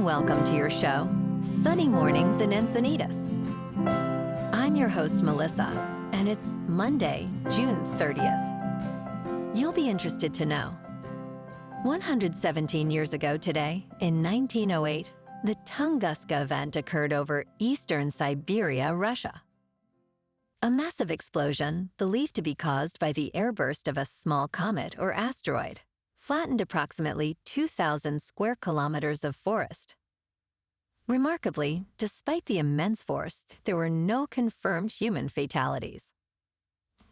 welcome to your show, Sunny Mornings in Encinitas. I'm your host, Melissa, and it's Monday, June 30th. You'll be interested to know 117 years ago today, in 1908, the Tunguska event occurred over eastern Siberia, Russia. A massive explosion, believed to be caused by the airburst of a small comet or asteroid, flattened approximately 2,000 square kilometers of forest. Remarkably, despite the immense force, there were no confirmed human fatalities.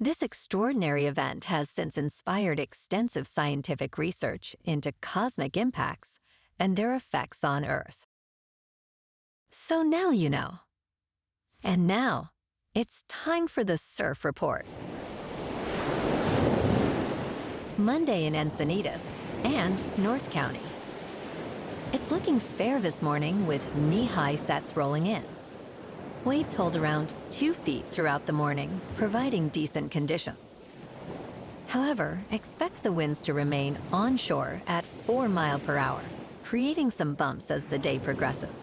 This extraordinary event has since inspired extensive scientific research into cosmic impacts and their effects on Earth. So now you know. And now, it's time for the Surf Report. Monday in Encinitas and North County. It's looking fair this morning with knee-high sets rolling in. Waves hold around 2 feet throughout the morning, providing decent conditions. However, expect the winds to remain onshore at 4 miles per hour, creating some bumps as the day progresses.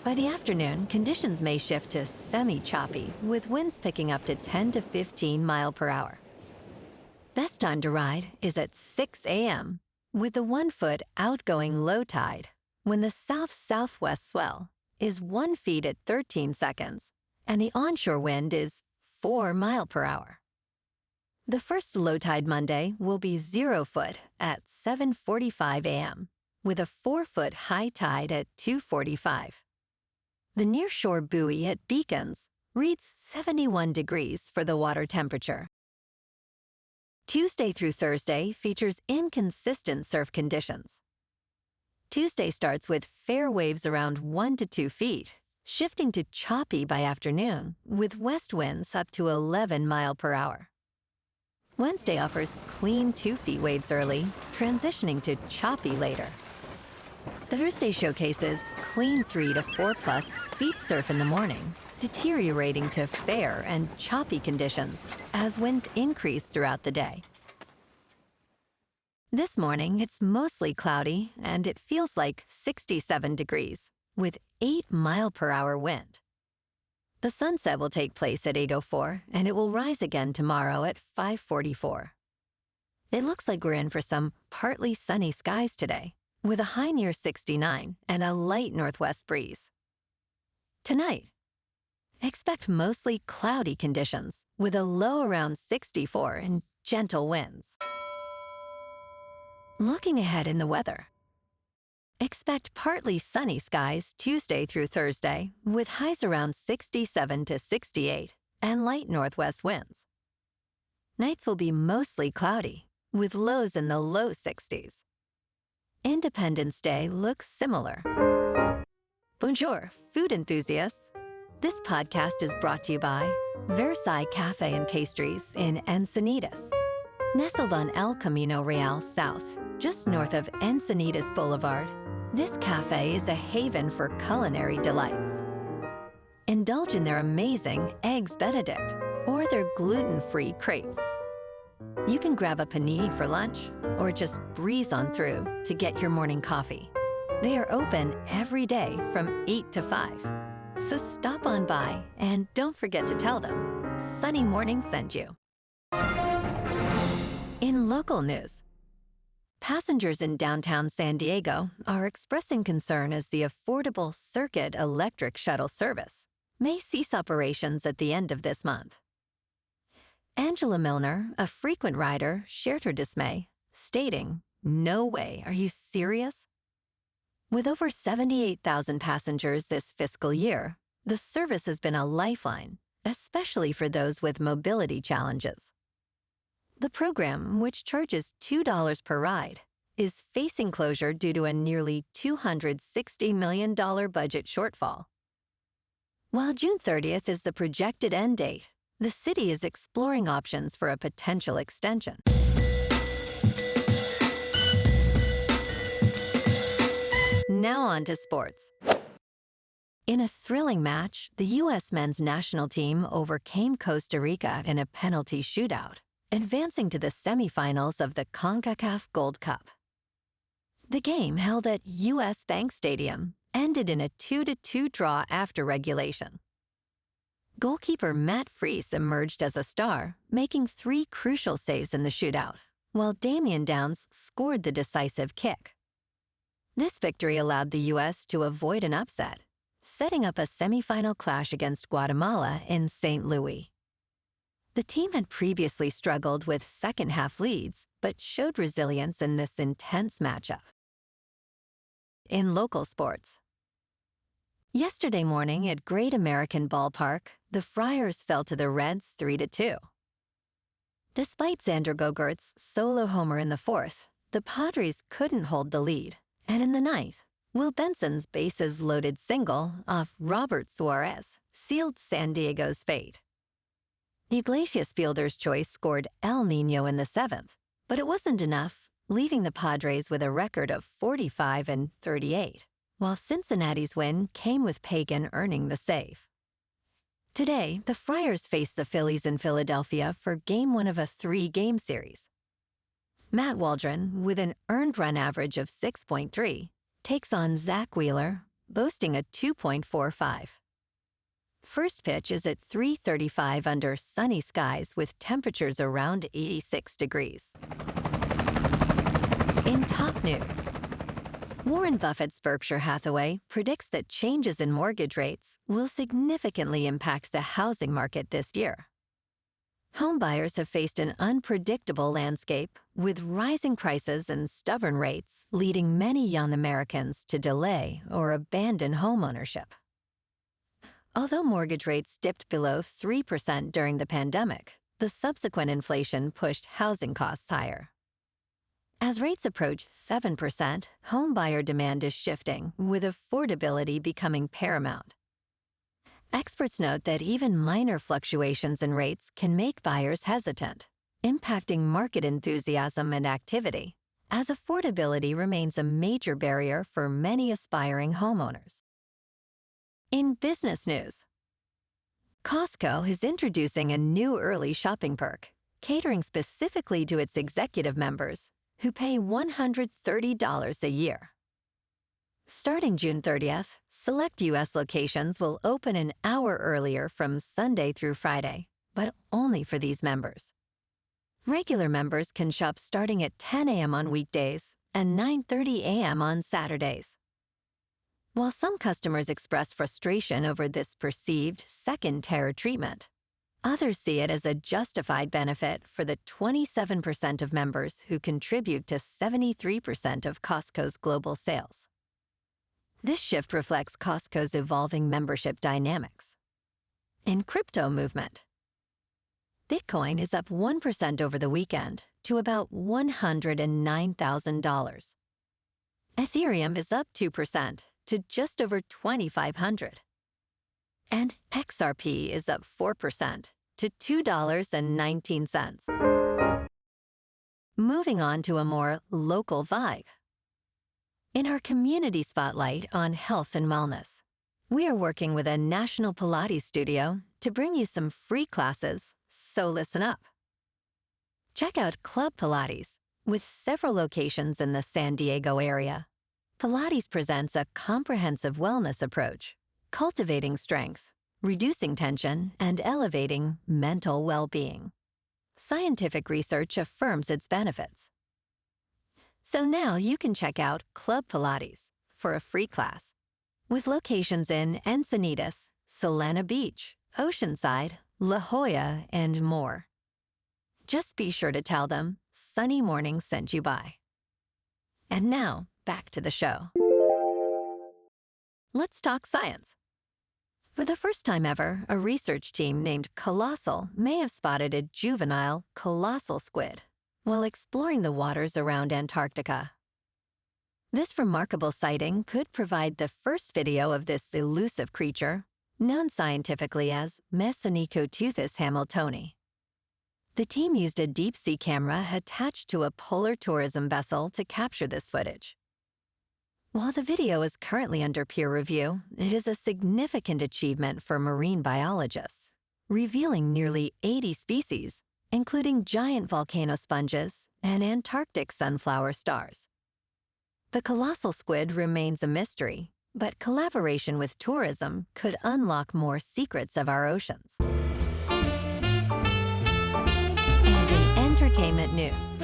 By the afternoon, conditions may shift to semi-choppy, with winds picking up to 10 to 15 miles per hour. Best time to ride is at 6 a.m. with the 1-foot outgoing low tide, when the south-southwest swell is 1 foot at 13 seconds, and the onshore wind is 4 miles per hour. The first low tide Monday will be 0 foot at 7:45 a.m., with a 4-foot high tide at 2:45. The nearshore buoy at Beacons reads 71 degrees for the water temperature. Tuesday through Thursday features inconsistent surf conditions. Tuesday starts with fair waves around 1 to 2 feet, shifting to choppy by afternoon, with west winds up to 11 miles per hour. Wednesday offers clean 2 feet waves early, transitioning to choppy later. Thursday showcases clean 3 to 4 plus feet surf in the morning, deteriorating to fair and choppy conditions as winds increase throughout the day. This morning, it's mostly cloudy and it feels like 67 degrees with 8 miles per hour wind. The sunset will take place at 8:04 and it will rise again tomorrow at 5:44. It looks like we're in for some partly sunny skies today, with a high near 69 and a light northwest breeze. Tonight, expect mostly cloudy conditions with a low around 64 and gentle winds. Looking ahead in the weather, expect partly sunny skies Tuesday through Thursday with highs around 67 to 68 and light northwest winds. Nights will be mostly cloudy with lows in the low 60s. Independence Day looks similar. Bonjour, food enthusiasts. This podcast is brought to you by Versailles Cafe and Pastries in Encinitas. Nestled on El Camino Real South, just north of Encinitas Boulevard, this cafe is a haven for culinary delights. Indulge in their amazing Eggs Benedict or their gluten-free crepes. You can grab a panini for lunch or just breeze on through to get your morning coffee. They are open every day from 8 to 5. So stop on by and don't forget to tell them Sunny Morning sent you. In local news, passengers in downtown San Diego are expressing concern as the affordable Circuit electric shuttle service may cease operations at the end of this month. Angela Milner, a frequent rider, shared her dismay, stating, "No way, are you serious?" With over 78,000 passengers this fiscal year, the service has been a lifeline, especially for those with mobility challenges. The program, which charges $2 per ride, is facing closure due to a nearly $260 million budget shortfall. While June 30th is the projected end date, the city is exploring options for a potential extension. Now on to sports. In a thrilling match, the U.S. men's national team overcame Costa Rica in a penalty shootout, advancing to the semifinals of the CONCACAF Gold Cup. The game, held at U.S. Bank Stadium, ended in a 2-2 draw after regulation. Goalkeeper Matt Freese emerged as a star, making 3 crucial saves in the shootout, while Damian Downs scored the decisive kick. This victory allowed the U.S. to avoid an upset, setting up a semifinal clash against Guatemala in St. Louis. The team had previously struggled with second-half leads, but showed resilience in this intense matchup. In local sports, yesterday morning at Great American Ballpark, the Friars fell to the Reds 3-2. Despite Xander Bogaerts' solo homer in the 4th, the Padres couldn't hold the lead, and in the 9th, Will Benson's bases-loaded single off Robert Suarez sealed San Diego's fate. The Iglesias fielder's choice scored El Nino in the 7th, but it wasn't enough, leaving the Padres with a record of 45-38. While Cincinnati's win came with Pagan earning the save. Today, the Friars face the Phillies in Philadelphia for Game 1 of a 3-game series. Matt Waldron, with an earned run average of 6.3, takes on Zach Wheeler, boasting a 2.45. First pitch is at 3:35 under sunny skies with temperatures around 86 degrees. In top news, Warren Buffett's Berkshire Hathaway predicts that changes in mortgage rates will significantly impact the housing market this year. Homebuyers have faced an unpredictable landscape, with rising prices and stubborn rates leading many young Americans to delay or abandon homeownership. Although mortgage rates dipped below 3% during the pandemic, the subsequent inflation pushed housing costs higher. As rates approach 7%, homebuyer demand is shifting, with affordability becoming paramount. Experts note that even minor fluctuations in rates can make buyers hesitant, impacting market enthusiasm and activity, as affordability remains a major barrier for many aspiring homeowners. In business news, Costco is introducing a new early shopping perk, catering specifically to its executive members who pay $130 a year. Starting June 30th, select U.S. locations will open an hour earlier from Sunday through Friday, but only for these members. Regular members can shop starting at 10 a.m. on weekdays and 9:30 a.m. on Saturdays. While some customers express frustration over this perceived second-tier treatment, others see it as a justified benefit for the 27% of members who contribute to 73% of Costco's global sales. This shift reflects Costco's evolving membership dynamics. In crypto movement, Bitcoin is up 1% over the weekend to about $109,000. Ethereum is up 2% to just over 2,500. And XRP is up 4% to $2.19. Moving on to a more local vibe. In our community spotlight on health and wellness, we are working with a national Pilates studio to bring you some free classes, so listen up. Check out Club Pilates, with several locations in the San Diego area. Pilates presents a comprehensive wellness approach, cultivating strength, reducing tension, and elevating mental well-being. Scientific research affirms its benefits. So now you can check out Club Pilates for a free class, with locations in Encinitas, Solana Beach, Oceanside, La Jolla, and more. Just be sure to tell them Sunny Morning sent you by. And now, back to the show. Let's talk science. For the first time ever, a research team named Colossal may have spotted a juvenile colossal squid while exploring the waters around Antarctica. This remarkable sighting could provide the first video of this elusive creature, known scientifically as Mesonicoteuthis hamiltoni. The team used a deep-sea camera attached to a polar tourism vessel to capture this footage. While the video is currently under peer review, it is a significant achievement for marine biologists, revealing nearly 80 species, including giant volcano sponges and Antarctic sunflower stars. The colossal squid remains a mystery, but collaboration with tourism could unlock more secrets of our oceans. And in entertainment news,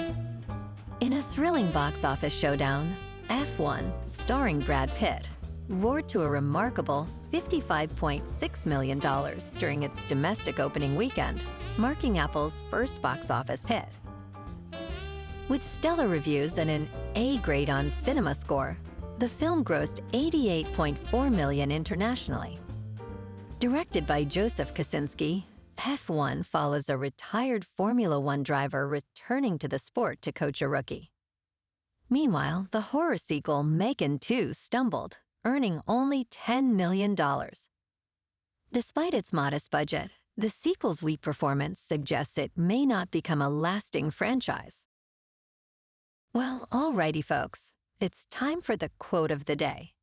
in a thrilling box office showdown, F1, starring Brad Pitt, roared to a remarkable $55.6 million during its domestic opening weekend, marking Apple's first box office hit. With stellar reviews and an A grade on CinemaScore, the film grossed $88.4 million internationally. Directed by Joseph Kosinski, F1 follows a retired Formula One driver returning to the sport to coach a rookie. Meanwhile, the horror sequel Megan 2 stumbled, earning only $10 million. Despite its modest budget, the sequel's weak performance suggests it may not become a lasting franchise. Well, alrighty folks, it's time for the quote of the day.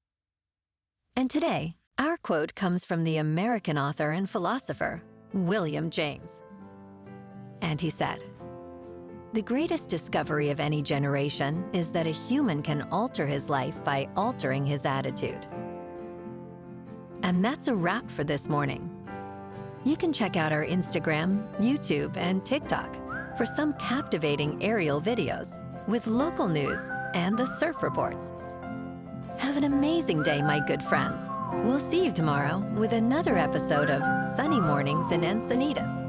And today, our quote comes from the American author and philosopher, William James. And he said, "The greatest discovery of any generation is that a human can alter his life by altering his attitude." And that's a wrap for this morning. You can check out our Instagram, YouTube, and TikTok for some captivating aerial videos with local news and the surf reports. Have an amazing day, my good friends. We'll see you tomorrow with another episode of Sunny Mornings in Encinitas.